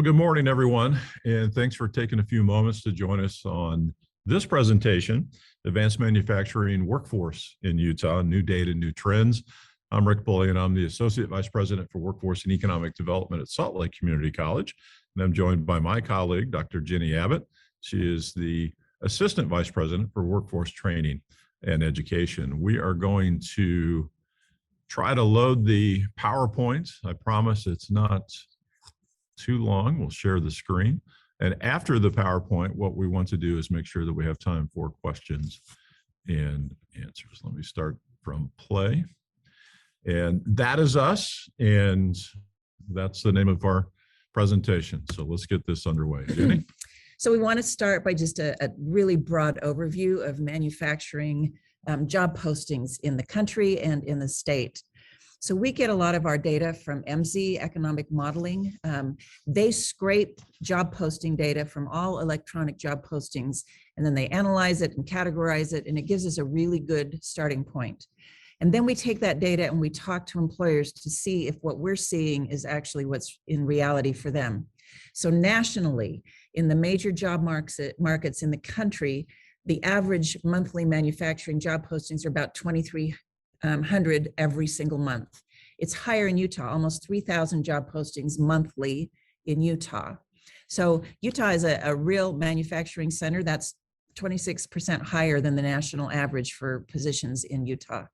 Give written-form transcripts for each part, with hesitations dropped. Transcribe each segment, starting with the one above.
Well, good morning, everyone, and thanks for taking a few moments to join us on this presentation, Advanced Manufacturing Workforce in Utah, New Data, New Trends. I'm Rick Bouillon. I'm the Associate Vice President for Workforce and Economic Development at Salt Lake Community College, and I'm joined by my colleague, Dr. Jenni Abbot. She is the Assistant Vice President for Workforce Training and Education. We are going to try to load the PowerPoint. I promise it's not too long. We'll share the screen. And after the PowerPoint, what we want to do is make sure that we have time for questions and answers. Let me start from play. And that is us. And that's the name of our presentation. So let's get this underway. Jenni? So we want to start by just a really broad overview of manufacturing job postings in the country and in the state. So we get a lot of our data from MZ, Economic Modeling. They scrape job posting data from all electronic job postings, and then they analyze it and categorize it, and it gives us a really good starting point. And then we take that data and we talk to employers to see if what we're seeing is actually what's in reality for them. So nationally, in the major job markets in the country, the average monthly manufacturing job postings are about 2,300 every single month. It's higher in Utah, almost 3,000 job postings monthly in Utah. So Utah is a real manufacturing center. That's 26% higher than the national average for positions in Utah.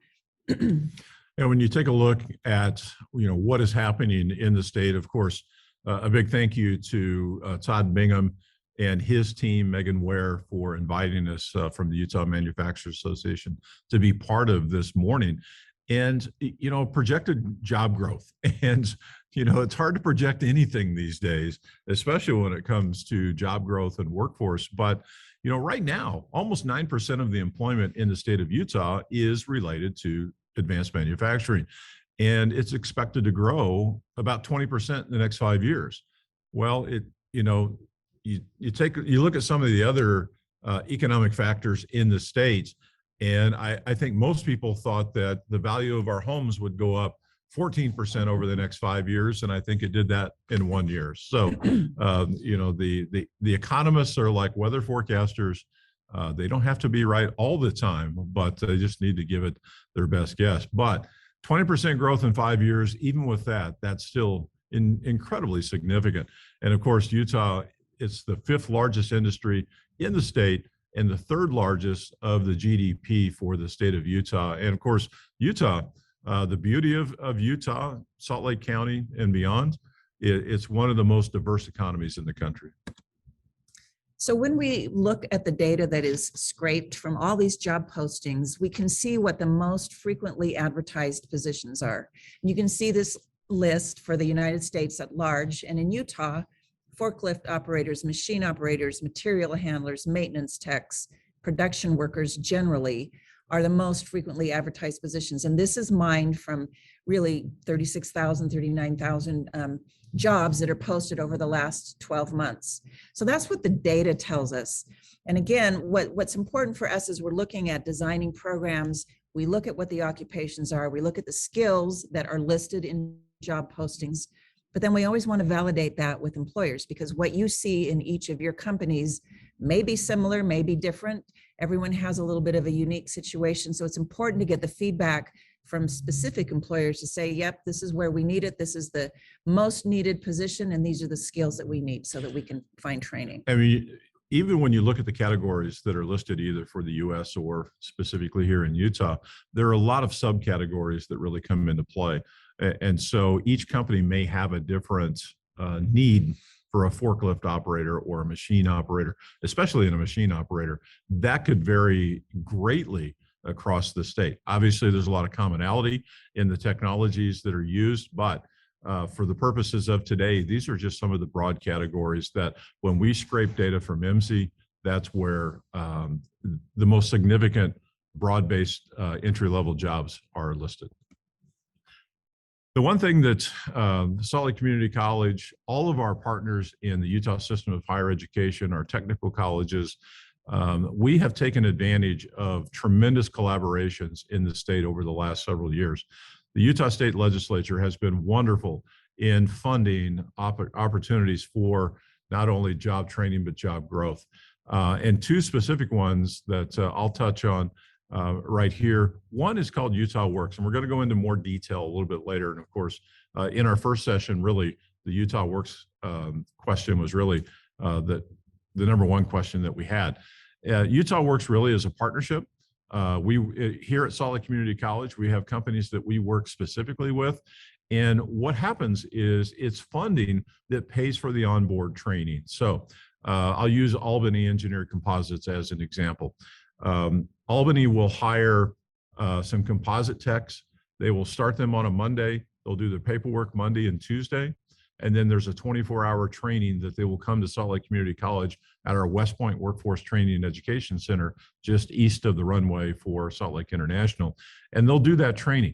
And when you take a look at what is happening in the state, of course, a big thank you to Todd Bingham and his team, Megan Ware, for inviting us from the Utah Manufacturers Association to be part of this morning. And, projected job growth. And, it's hard to project anything these days, especially when it comes to job growth and workforce. But, right now, almost 9% of the employment in the state of Utah is related to advanced manufacturing. And it's expected to grow about 20% in the next 5 years. Well, you look at some of the other economic factors in the state, and I think most people thought that the value of our homes would go up 14% over the next 5 years, and I think it did that in 1 year. So, the economists are like weather forecasters. They don't have to be right all the time, but they just need to give it their best guess. But 20% growth in 5 years, even with that, that's still incredibly significant. And of course, Utah, it's the 5th largest industry in the state and the 3rd largest of the GDP for the state of Utah. And of course, Utah, the beauty of Utah, Salt Lake County and beyond, it's one of the most diverse economies in the country. So when we look at the data that is scraped from all these job postings, we can see what the most frequently advertised positions are. And you can see this list for the United States at large, and in Utah, forklift operators, machine operators, material handlers, maintenance techs, production workers generally are the most frequently advertised positions. And this is mined from really 36,000, 39,000 jobs that are posted over the last 12 months. So that's what the data tells us. And again, what's important for us is we're looking at designing programs. We look at what the occupations are. We look at the skills that are listed in job postings. But then we always want to validate that with employers, because what you see in each of your companies may be similar, may be different. Everyone has a little bit of a unique situation. So it's important to get the feedback from specific employers to say, yep, this is where we need it. This is the most needed position, and these are the skills that we need so that we can find training. I mean, even when you look at the categories that are listed either for the U.S. or specifically here in Utah, there are a lot of subcategories that really come into play. And so each company may have a different need for a forklift operator or a machine operator, especially in a machine operator. That could vary greatly across the state. Obviously, there's a lot of commonality in the technologies that are used, but for the purposes of today, these are just some of the broad categories that when we scrape data from MZ, that's where the most significant broad-based entry-level jobs are listed. The one thing that Salt Lake Community College, all of our partners in the Utah system of higher education, our technical colleges, we have taken advantage of tremendous collaborations in the state over the last several years. The Utah State Legislature has been wonderful in funding opportunities for not only job training, but job growth. And two specific ones that I'll touch on right here. One is called Utah Works, and we're going to go into more detail a little bit later. And of course, in our first session, really, the Utah Works question was really the number one question that we had. Utah Works really is a partnership. We here at Salt Lake Community College, we have companies that we work specifically with. And what happens is it's funding that pays for the onboard training. So I'll use Albany Engineered Composites as an example. Albany will hire some composite techs. They will start them on a Monday. They'll do their paperwork Monday and Tuesday. And then there's a 24-hour training that they will come to Salt Lake Community College at our West Point Workforce Training and Education Center, just east of the runway for Salt Lake International. And they'll do that training.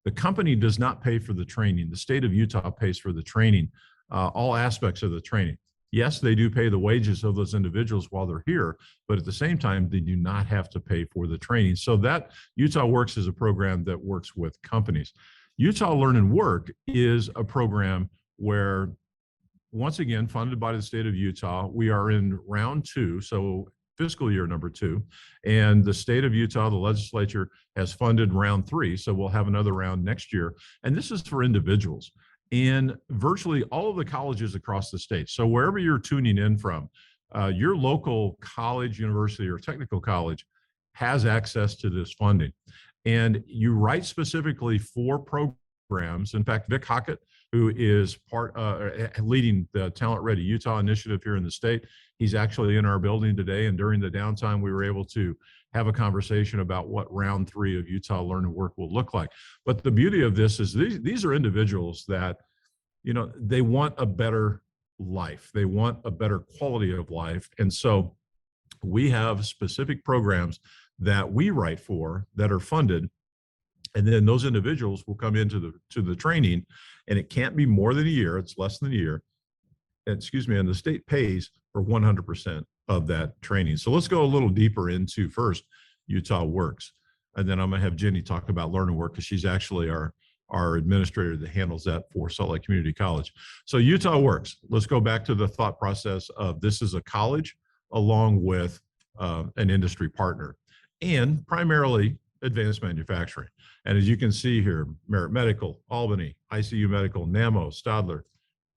The company does not pay for the training. The state of Utah pays for the training, all aspects of the training. Yes, they do pay the wages of those individuals while they're here, but at the same time, they do not have to pay for the training. So that Utah Works is a program that works with companies. Utah Learn and Work is a program where, once again, funded by the state of Utah, we are in round 2, so fiscal year number 2, and the state of Utah, the legislature, has funded round 3, so we'll have another round next year, and this is for individuals in virtually all of the colleges across the state. So wherever you're tuning in from, your local college, university, or technical college has access to this funding, and you write specifically for programs. In fact, Vic Hockett, who is leading the Talent Ready Utah initiative here in the state, he's actually in our building today. And during the downtime, we were able to have a conversation about what round 3 of Utah Learn and Work will look like. But the beauty of this is these are individuals that, you know, they want a better life. They want a better quality of life. And so we have specific programs that we write for that are funded. And then those individuals will come into the training, and it can't be more than a year. It's less than a year. Excuse me. And the state pays for 100% of that training. So let's go a little deeper into first Utah Works, and then I'm going to have Jenni talk about Learn and Work, because she's actually our administrator that handles that for Salt Lake Community College. So Utah Works. Let's go back to the thought process of this is a college along with an industry partner, and primarily advanced manufacturing. And as you can see here, Merit Medical, Albany, ICU Medical, NAMO, Stadler,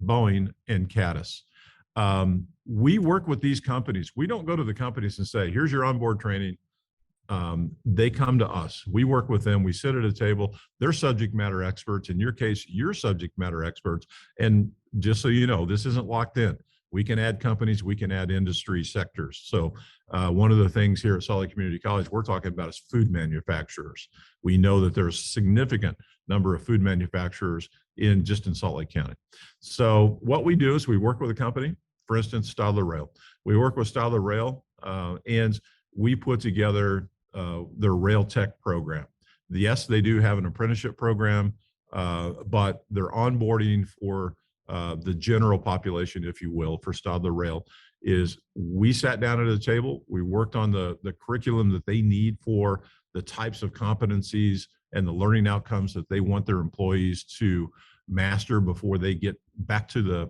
Bouillon, and Caddis. We work with these companies. We don't go to the companies and say, here's your onboard training. They come to us. We work with them. We sit at a table. They're subject matter experts. In your case, you're subject matter experts. And just so you know, this isn't locked in. We can add companies, we can add industry sectors. So one of the things here at Salt Lake Community College we're talking about is food manufacturers. We know that there's a significant number of food manufacturers in Salt Lake County. So what we do is we work with a company, for instance, Stadler Rail. We work with Stadler Rail and we put together their rail tech program. Yes, they do have an apprenticeship program, but they're onboarding for the general population, if you will, for Stadler Rail. Is we sat down at a table, we worked on the curriculum that they need for the types of competencies and the learning outcomes that they want their employees to master before they get back to the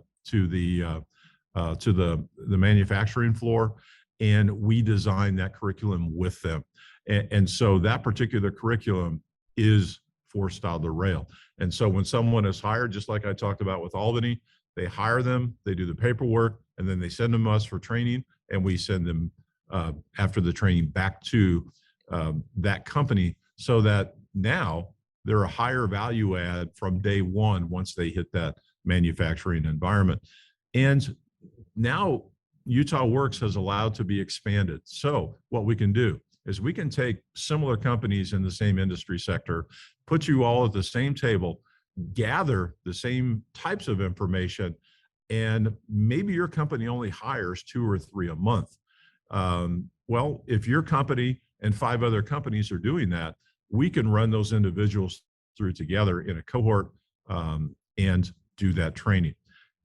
manufacturing floor. And we designed that curriculum with them. And so that particular curriculum is for Stadler Rail. And so when someone is hired, just like I talked about with Albany, they hire them, they do the paperwork, and then they send them to us for training, and we send them after the training back to that company, so that now they're a higher value add from day one once they hit that manufacturing environment. And now Utah Works has allowed to be expanded. So what we can do is we can take similar companies in the same industry sector, put you all at the same table, gather the same types of information, and maybe your company only hires 2 or 3 a month. Well, if your company and 5 other companies are doing that, we can run those individuals through together in a cohort and do that training.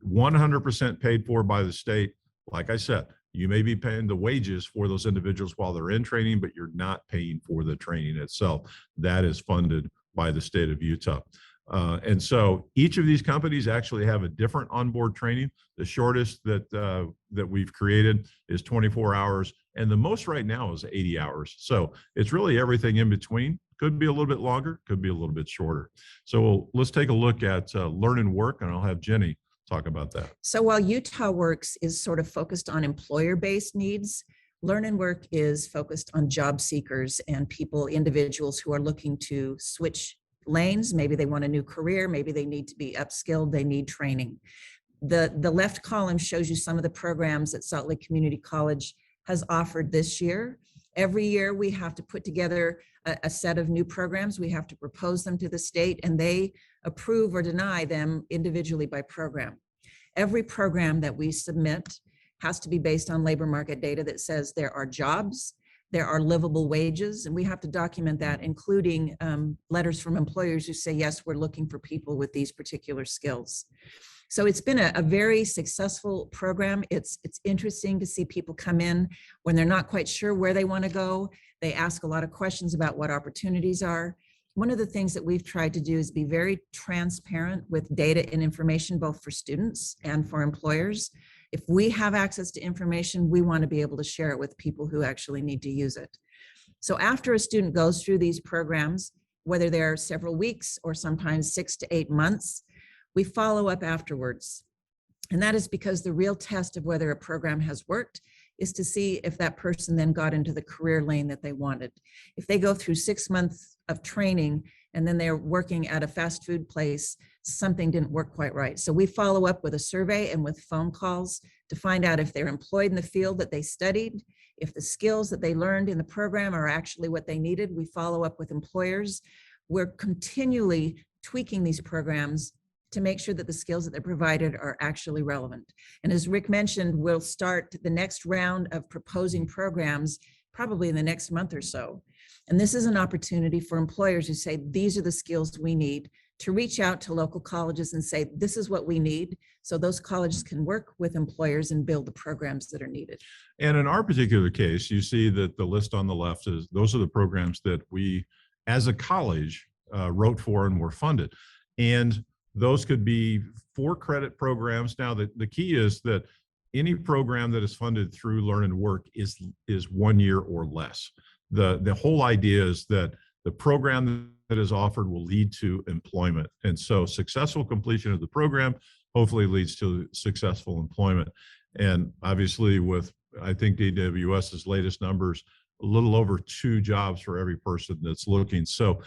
100% paid for by the state. Like I said, you may be paying the wages for those individuals while they're in training, but you're not paying for the training itself. That is funded by the state of Utah. And so each of these companies actually have a different onboard training. The shortest that we've created is 24 hours, and the most right now is 80 hours. So it's really everything in between. Could be a little bit longer, could be a little bit shorter. So let's take a look at Learn and Work, and I'll have Jenni talk about that. So while Utah Works is sort of focused on employer-based needs, Learn and Work is focused on job seekers and people, individuals who are looking to switch lanes. Maybe they want a new career, maybe they need to be upskilled, they need training. The left column shows you some of the programs that Salt Lake Community College has offered this year. Every year we have to put together a set of new programs. We have to propose them to the state, and they approve or deny them individually by program. Every program that we submit has to be based on labor market data that says there are jobs, there are livable wages, and we have to document that, including letters from employers who say, yes, we're looking for people with these particular skills. So it's been a very successful program. It's interesting to see people come in when they're not quite sure where they want to go. They ask a lot of questions about what opportunities are. One of the things that we've tried to do is be very transparent with data and information, both for students and for employers. If we have access to information, we want to be able to share it with people who actually need to use it. So after a student goes through these programs, whether they're several weeks or sometimes 6 to 8 months, we follow up afterwards. And that is because the real test of whether a program has worked is to see if that person then got into the career lane that they wanted. If they go through 6 months of training and then they're working at a fast food place, something didn't work quite right. So we follow up with a survey and with phone calls to find out if they're employed in the field that they studied, if the skills that they learned in the program are actually what they needed. We follow up with employers. We're continually tweaking these programs to make sure that the skills that they're provided are actually relevant. And as Rick mentioned, we'll start the next round of proposing programs probably in the next month or so. And this is an opportunity for employers who say, these are the skills we need, to reach out to local colleges and say, this is what we need. So those colleges can work with employers and build the programs that are needed. And in our particular case, you see that the list on the left is, those are the programs that we, as a college, wrote for and were funded. And those could be 4-credit programs. Now, the key is that any program that is funded through Learn and Work is 1 year or less. The whole idea is that the program that is offered will lead to employment. And so successful completion of the program hopefully leads to successful employment. And obviously with, I think, DWS's latest numbers, a little over 2 jobs for every person that's looking. So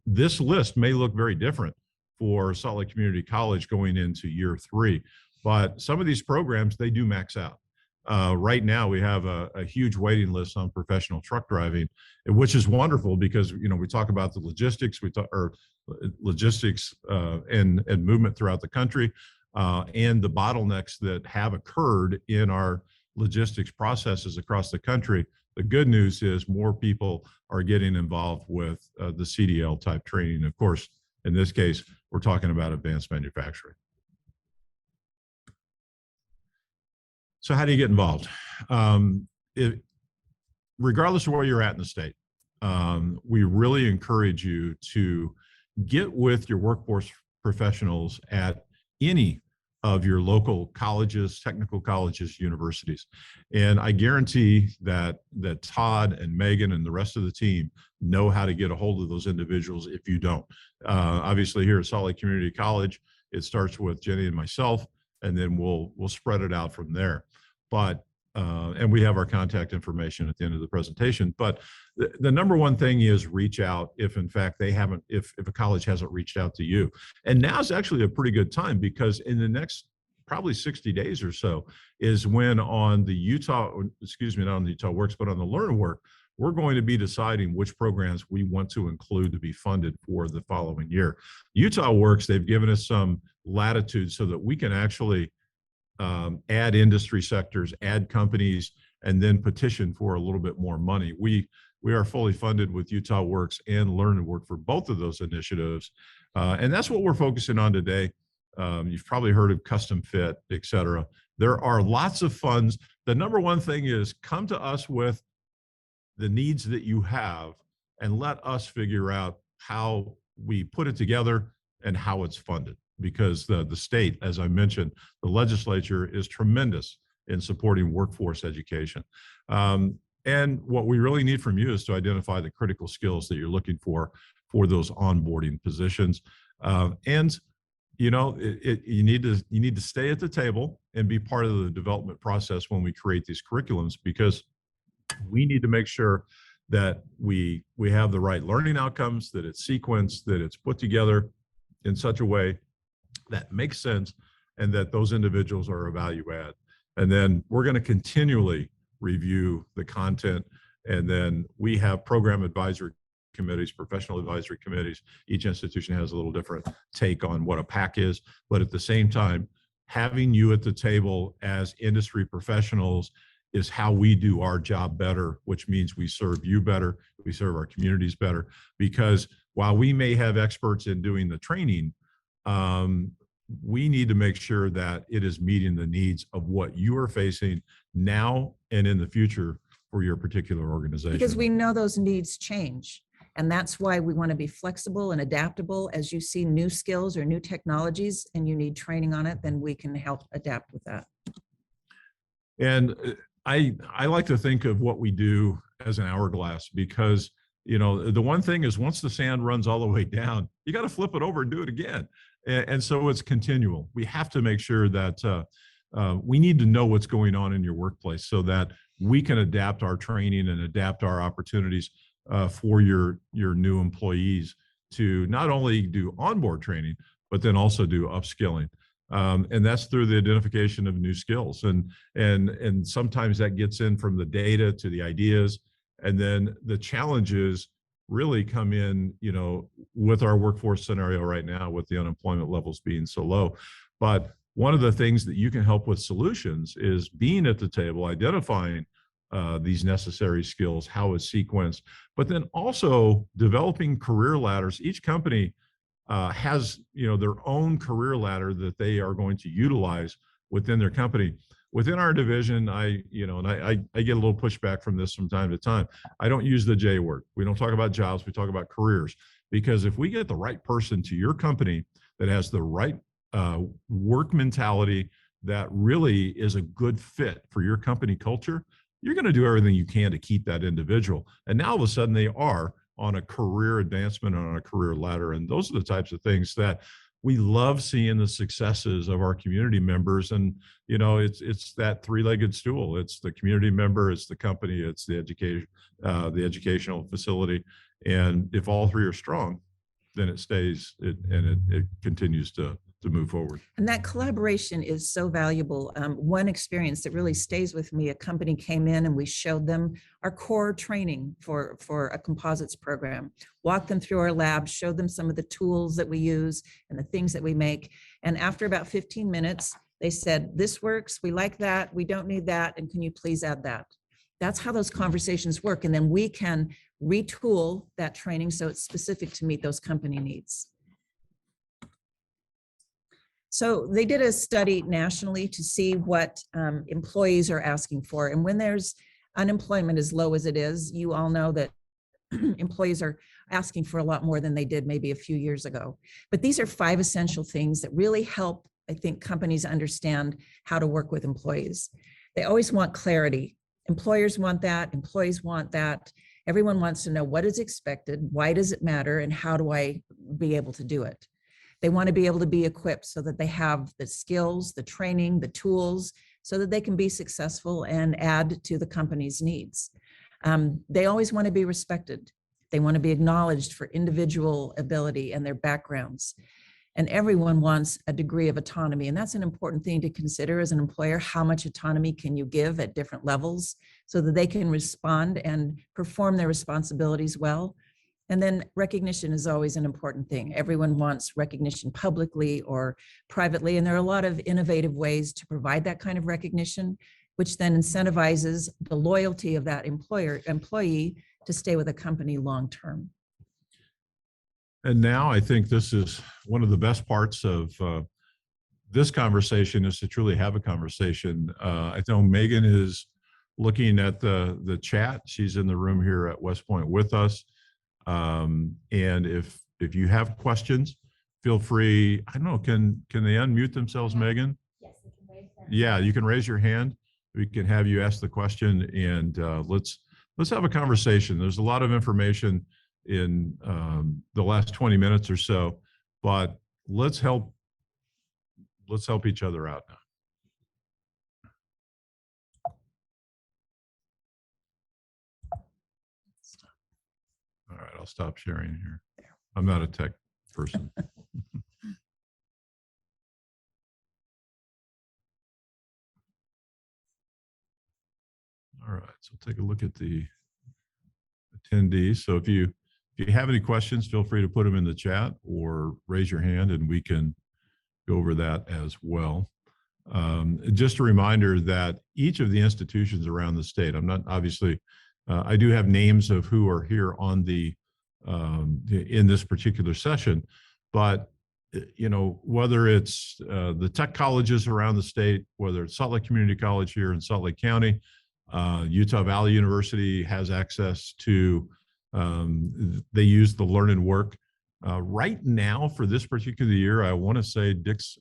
this list may look very different for Salt Lake Community College going into year 3, but some of these programs, they do max out. Right now, we have a huge waiting list on professional truck driving, which is wonderful because, you know, we talk about the logistics, and movement throughout the country, and the bottlenecks that have occurred in our logistics processes across the country. The good news is more people are getting involved with the CDL type training. Of course, in this case, we're talking about advanced manufacturing. So how do you get involved? Regardless of where you're at in the state, we really encourage you to get with your workforce professionals at any of your local colleges, technical colleges, universities. And I guarantee that Todd and Megan and the rest of the team know how to get a hold of those individuals if you don't. Obviously here at Salt Lake Community College, it starts with Jenni and myself, and then we'll spread it out from there. But and we have our contact information at the end of the presentation. But the number one thing is reach out if in fact they haven't, if a college hasn't reached out to you. And now is actually a pretty good time because in the next probably 60 days or so is when on the Utah, excuse me, not on the Utah Works, but on the Learn and Work, we're going to be deciding which programs we want to include to be funded for the following year. Utah Works, they've given us some latitude so that we can actually add industry sectors, add companies, and then petition for a little bit more money. We are fully funded with Utah Works and Learn and Work for both of those initiatives. And that's what we're focusing on today. You've probably heard of custom fit, et cetera. There are lots of funds. The number one thing is come to us with the needs that you have and let us figure out how we put it together and how it's funded, because the state, as I mentioned, the legislature is tremendous in supporting workforce education. And what we really need from you is to identify the critical skills that you're looking for those onboarding positions. And you know, you need to stay at the table and be part of the development process when we create these curriculums, because we need to make sure that we have the right learning outcomes, that it's sequenced, that it's put together in such a way that makes sense, and that those individuals are a value add. And then we're going to continually review the content. And then we have program advisory committees, professional advisory committees. Each institution has a little different take on what a PAC is, but at the same time, having you at the table as industry professionals is how we do our job better, which means we serve you better, we serve our communities better. Because while we may have experts in doing the training, we need to make sure that it is meeting the needs of what you are facing now and in the future for your particular organization. Because we know those needs change. And that's why we want to be flexible and adaptable. As you see new skills or new technologies and you need training on it, then we can help adapt with that. And I like to think of what we do as an hourglass, because, you know, the one thing is once the sand runs all the way down, you got to flip it over and do it again. And so it's continual. We have to make sure that we need to know what's going on in your workplace so that we can adapt our training and adapt our opportunities for your new employees to not only do onboard training, but then also do upskilling. And that's through the identification of new skills. And sometimes that gets in from the data to the ideas. And then the challenges really come in, you know, with our workforce scenario right now, with the unemployment levels being so low. But one of the things that you can help with solutions is being at the table, identifying these necessary skills, how it's sequenced, but then also developing career ladders. Each company has, you know, their own career ladder that they are going to utilize within their company. Within our division, I get a little pushback from this from time to time. I don't use the J word. We don't talk about jobs, we talk about careers. Because if we get the right person to your company that has the right work mentality, that really is a good fit for your company culture, you're going to do everything you can to keep that individual. And now all of a sudden they are on a career advancement, on a career ladder. And those are the types of things that we love seeing the successes of our community members. And, you know, it's that three-legged stool. It's the community member, it's the company, it's the educational facility. And if all three are strong, then it stays and it continues to move forward. And that collaboration is so valuable. One experience that really stays with me, a company came in and we showed them our core training for a composites program, walked them through our lab, showed them some of the tools that we use and the things that we make. And after about 15 minutes, they said, this works, we like that, we don't need that, and can you please add that? That's how those conversations work. And then we can retool that training so it's specific to meet those company needs. So they did a study nationally to see what employees are asking for. And when there's unemployment as low as it is, you all know that employees are asking for a lot more than they did maybe a few years ago. But these are 5 essential things that really help, I think, companies understand how to work with employees. They always want clarity. Employers want that, employees want that. Everyone wants to know what is expected, why does it matter, and how do I be able to do it? They want to be able to be equipped so that they have the skills, the training, the tools, so that they can be successful and add to the company's needs. They always want to be respected. They want to be acknowledged for individual ability and their backgrounds. And everyone wants a degree of autonomy. And that's an important thing to consider as an employer. How much autonomy can you give at different levels so that they can respond and perform their responsibilities well? And then recognition is always an important thing. Everyone wants recognition publicly or privately, and there are a lot of innovative ways to provide that kind of recognition, which then incentivizes the loyalty of that employee to stay with a company long-term. And now I think this is one of the best parts of this conversation, is to truly have a conversation. I know Megan is looking at the chat. She's in the room here at West Point with us. And if you have questions, feel free. I don't know, can they unmute themselves, Megan? Yes, we can raise that. Yeah, you can raise your hand. We can have you ask the question, and let's have a conversation. There's a lot of information in the last 20 minutes or so, but let's help each other out now. All right, I'll stop sharing here. I'm not a tech person. All right, so take a look at the attendees. So if you have any questions, feel free to put them in the chat or raise your hand and we can go over that as well. Just a reminder that each of the institutions around the state, I'm not obviously, I do have names of who are here on the in this particular session, but whether it's the tech colleges around the state, whether it's Salt Lake Community College here in Salt Lake County, Utah Valley University has access to, they use the Learn and Work. Right now for this particular year, I want to say Davis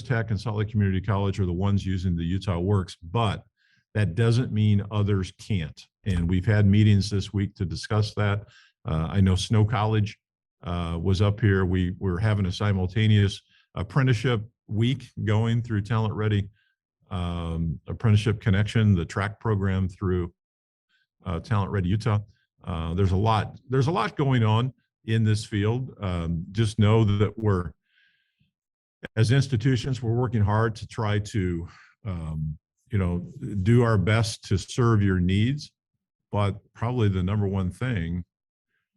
Tech and Salt Lake Community College are the ones using the Utah Works, but that doesn't mean others can't. And we've had meetings this week to discuss that. I know Snow College was up here. We're having a simultaneous apprenticeship week going through Talent Ready Apprenticeship Connection, the track program through Talent Ready Utah. There's a lot going on in this field. Just know that as institutions, we're working hard to try to do our best to serve your needs, but probably the number one thing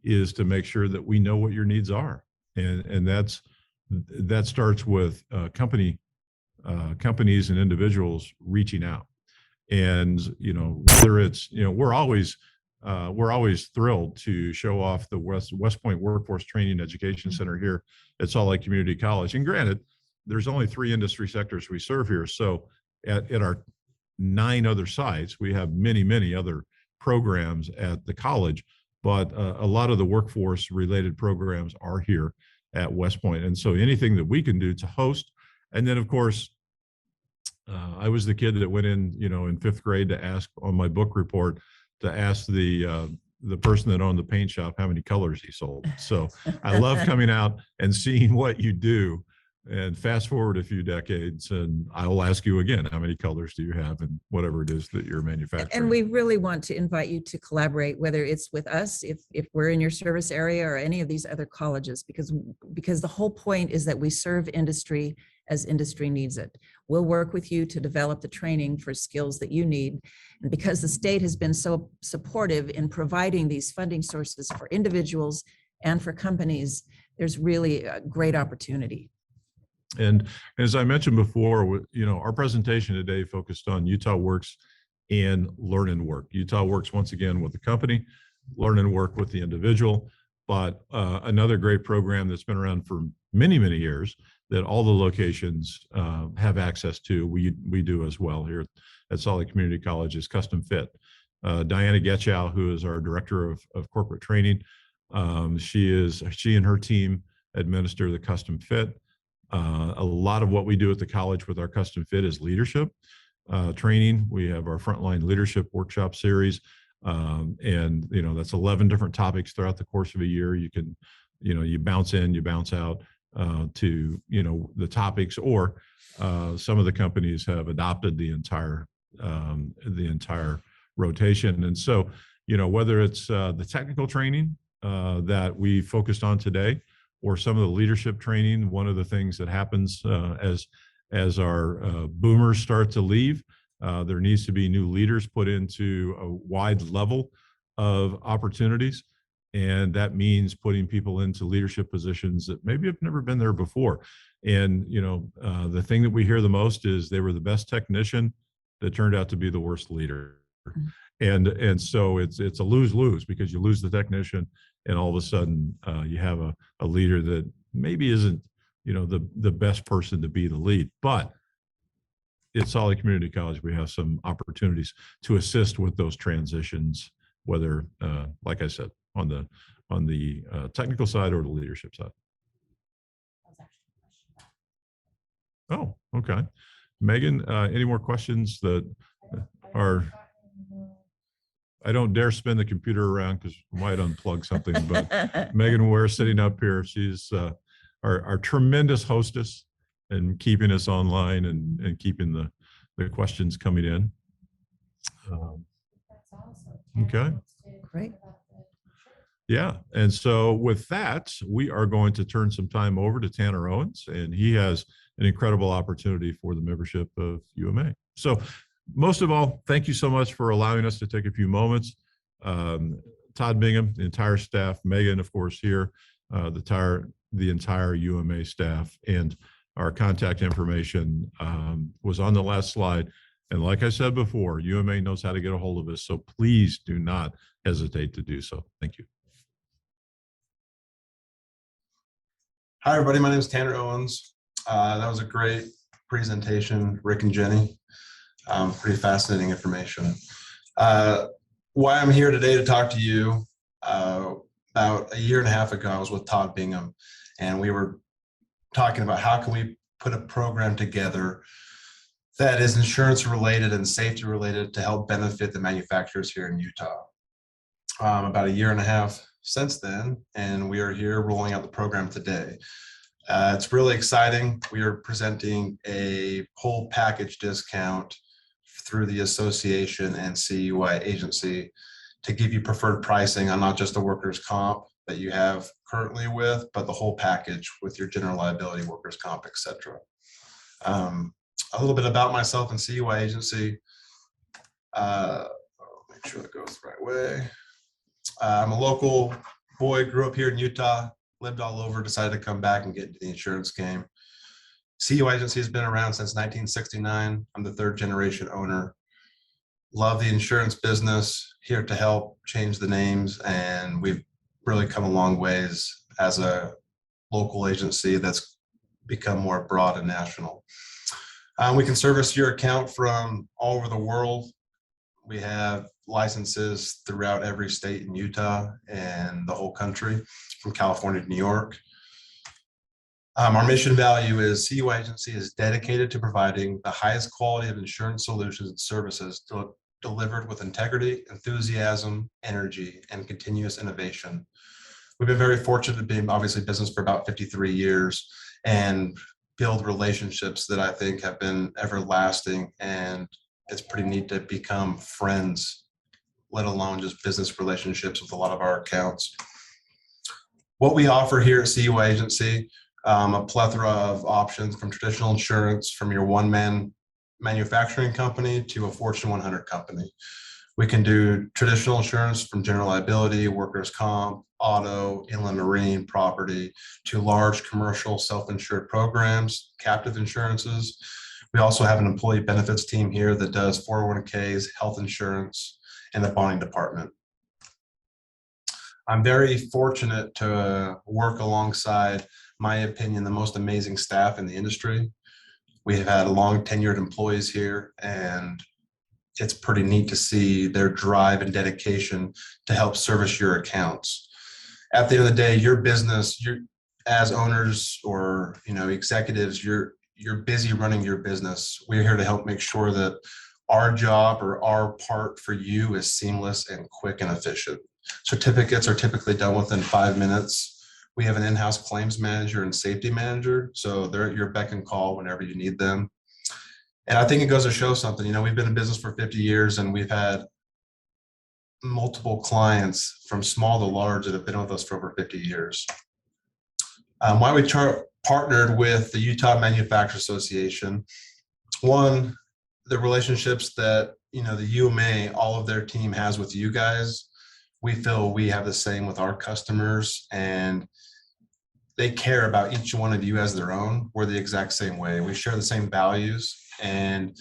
is to make sure that we know what your needs are, and that starts with companies and individuals reaching out. And whether it's we're always thrilled to show off the West Point Workforce Training Education Center here at Salt Lake Community College. And granted, there's only 3 industry sectors we serve here, so at our 9 other sites, we have many other programs at the college, but a lot of the workforce related programs are here at West Point. And so anything that we can do to host, and then of course, I was the kid that went in, in 5th grade to ask on my book report to ask the person that owned the paint shop how many colors he sold. So I love coming out and seeing what you do. And fast forward a few decades, and I will ask you again, how many colors do you have and whatever it is that you're manufacturing? And we really want to invite you to collaborate, whether it's with us, if we're in your service area, or any of these other colleges, because the whole point is that we serve industry as industry needs it. We'll work with you to develop the training for skills that you need. And because the state has been so supportive in providing these funding sources for individuals and for companies, there's really a great opportunity. And as I mentioned before, our presentation today focused on Utah Works and Learn and Work. Utah Works, once again, with the company, Learn and Work with the individual, but another great program that's been around for many years that all the locations have access to. We do as well here at Salt Lake Community College is Custom Fit. Diana Getchow, who is our Director of Corporate Training, she and her team administer the Custom Fit. A lot of what we do at the college with our Custom Fit is leadership training. We have our Frontline Leadership Workshop series, and that's 11 different topics throughout the course of a year. You can, you bounce in, you bounce out to the topics, or some of the companies have adopted the entire rotation. And so, whether it's the technical training that we focused on today, or some of the leadership training, one of the things that happens as our boomers start to leave, there needs to be new leaders put into a wide level of opportunities. And that means putting people into leadership positions that maybe have never been there before. And, the thing that we hear the most is they were the best technician that turned out to be the worst leader. And so it's a lose-lose, because you lose the technician and all of a sudden you have a leader that maybe isn't, the best person to be the lead. But at Salt Lake Community College, we have some opportunities to assist with those transitions, whether, like I said, on the technical side or the leadership side. Oh, okay. Megan, any more questions that are, I don't dare spin the computer around because we might unplug something, but Megan Ware sitting up here, she's our tremendous hostess and keeping us online and keeping the questions coming in. Okay. Great. Yeah. And so with that, we are going to turn some time over to Tanner Owens, and he has an incredible opportunity for the membership of UMA. So most of all, thank you so much for allowing us to take a few moments. Todd Bingham, the entire staff, Megan, of course, here, the entire UMA staff, and our contact information was on the last slide. And like I said before, UMA knows how to get a hold of us, so please do not hesitate to do so. Thank you. Hi, everybody. My name is Tanner Owens. That was a great presentation, Rick and Jenny. Pretty fascinating information. Why I'm here today to talk to you, about a year and a half ago, I was with Todd Bingham, and we were talking about how can we put a program together that is insurance related and safety related to help benefit the manufacturers here in Utah. About a year and a half since then, and we are here rolling out the program today. It's really exciting. We are presenting a whole package discount through the association and CUI agency to give you preferred pricing on not just the workers' comp that you have currently with, but the whole package with your general liability, workers' comp, etc. A little bit about myself and CUI agency. I'll make sure it goes the right way. I'm a local boy, grew up here in Utah, lived all over, decided to come back and get into the insurance game. CUI agency has been around since 1969. I'm the third generation owner. Love the insurance business, here to help change the names, and we've really come a long ways as a local agency that's become more broad and national. We can service your account from all over the world. We have licenses throughout every state in Utah and the whole country, from California to New York. Our mission value is CUI agency is dedicated to providing the highest quality of insurance solutions and services delivered with integrity, enthusiasm, energy, and continuous innovation. We've been very fortunate to be obviously in business for about 53 years and build relationships that I think have been everlasting, and it's pretty neat to become friends, let alone just business relationships with a lot of our accounts. What we offer here at CUI agency, a plethora of options, from traditional insurance, from your one-man manufacturing company to a Fortune 100 company. We can do traditional insurance from general liability, workers' comp, auto, inland marine, property, to large commercial self-insured programs, captive insurances. We also have an employee benefits team here that does 401ks, health insurance, and the bonding department. I'm very fortunate to work alongside, my opinion, the most amazing staff in the industry. We have had long tenured employees here, and it's pretty neat to see their drive and dedication to help service your accounts. At the end of the day, your business, as owners or executives, you're busy running your business. We're here to help make sure that our job or our part for you is seamless and quick and efficient. Certificates are typically done within 5 minutes. We have an in-house claims manager and safety manager, so they're at your beck and call whenever you need them. And I think it goes to show something. We've been in business for 50 years, and we've had multiple clients from small to large that have been with us for over 50 years. Why we partnered with the Utah Manufacturers Association. One, the relationships that the UMA, all of their team has with you guys, we feel we have the same with our customers, and they care about each one of you as their own. We're the exact same way. We share the same values, and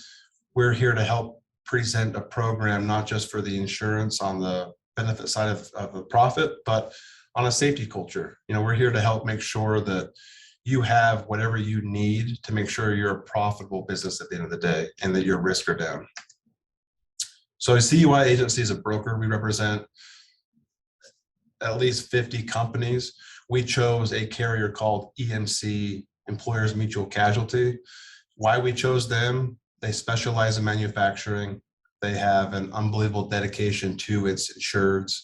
we're here to help present a program, not just for the insurance on the benefit side of the profit, but on a safety culture. We're here to help make sure that you have whatever you need to make sure you're a profitable business at the end of the day and that your risks are down. So CUI agency is a broker. We represent at least 50 companies. we chose a carrier called EMC, Employers Mutual Casualty. Why we chose them? They specialize in manufacturing. They have an unbelievable dedication to its insureds,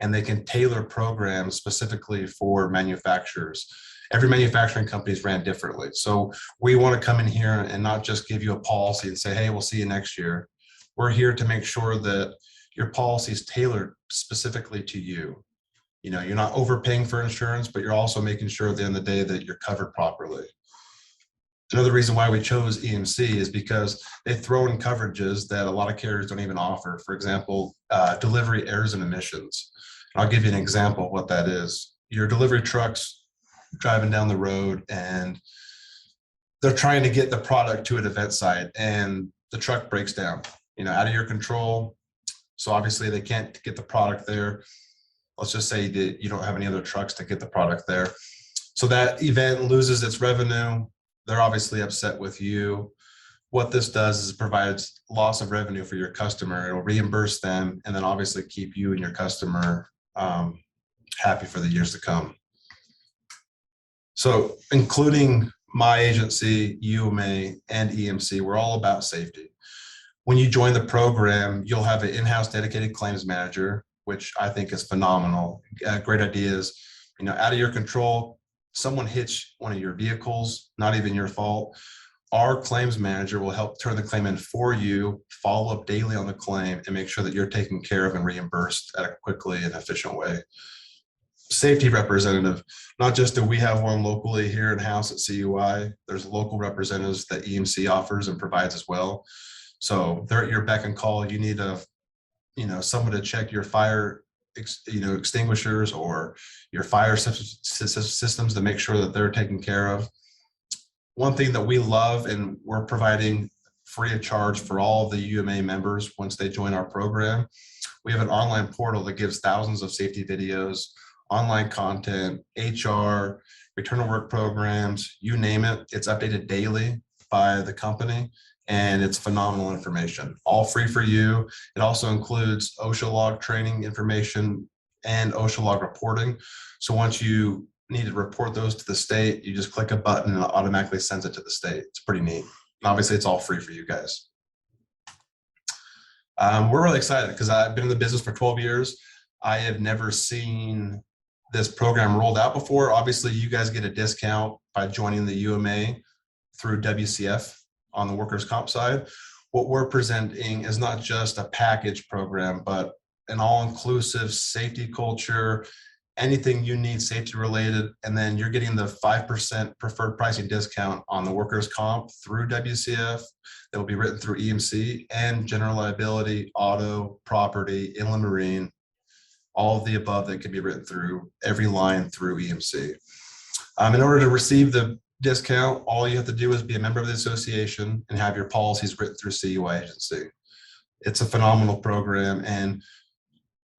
and they can tailor programs specifically for manufacturers. Every manufacturing company is ran differently. So we want to come in here and not just give you a policy and say, hey, we'll see you next year. We're here to make sure that your policy is tailored specifically to you. You know, you're not overpaying for insurance, but you're also making sure at the end of the day that you're covered properly. Another reason why we chose EMC is because they throw in coverages that a lot of carriers don't even offer. For example, delivery errors and emissions. I'll give you an example of what that is. Your delivery truck's driving down the road and they're trying to get the product to an event site and the truck breaks down, you know, out of your control. So obviously they can't get the product there. Let's just say that you don't have any other trucks to get the product there. So that event loses its revenue. They're obviously upset with you. What this does is it provides loss of revenue for your customer. It'll reimburse them and then obviously keep you and your customer happy for the years to come. So including my agency, UMA, and EMC, we're all about safety. When you join the program, you'll have an in-house dedicated claims manager, which I think is phenomenal. Great ideas, you know, out of your control. Someone hits one of your vehicles, not even your fault. Our claims manager will help turn the claim in for you, follow up daily on the claim, and make sure that you're taken care of and reimbursed at a quickly and efficient way. Safety representative, not just do we have one locally here in-house at CUI, there's local representatives that EMC offers and provides as well. So they're at your beck and call. You need someone to check your fire extinguishers or your fire systems to make sure that they're taken care of. One thing that we love, and we're providing free of charge for all of the UMA members once they join our program, we have an online portal that gives thousands of safety videos, online content, HR, return to work programs, you name it. It's updated daily by the company. And it's phenomenal information, all free for you. It also includes OSHA log training information and OSHA log reporting. So once you need to report those to the state, you just click a button and it automatically sends it to the state. It's pretty neat. And obviously it's all free for you guys. We're really excited because I've been in the business for 12 years. I have never seen this program rolled out before. Obviously you guys get a discount by joining the UMA through WCF. On the workers' comp side, what we're presenting is not just a package program, but an all-inclusive safety culture, anything you need safety related, and then you're getting the 5% preferred pricing discount on the workers' comp through WCF that will be written through EMC, and general liability, auto, property, inland marine, all of the above that can be written through every line through EMC. In order to receive the discount, all you have to do is be a member of the association and have your policies written through CUI agency. It's a phenomenal program, and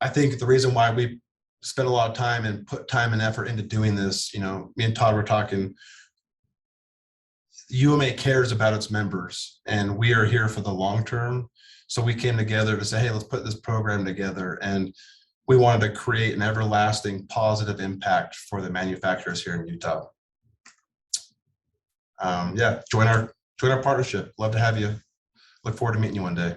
I think the reason why we spend a lot of time and put time and effort into doing this, you know, me and Todd were talking, UMA cares about its members and we are here for the long term. So we came together to say, hey, let's put this program together, and we wanted to create an everlasting positive impact for the manufacturers here in Utah. Yeah, join our partnership. Love to have you. Look forward to meeting you one day.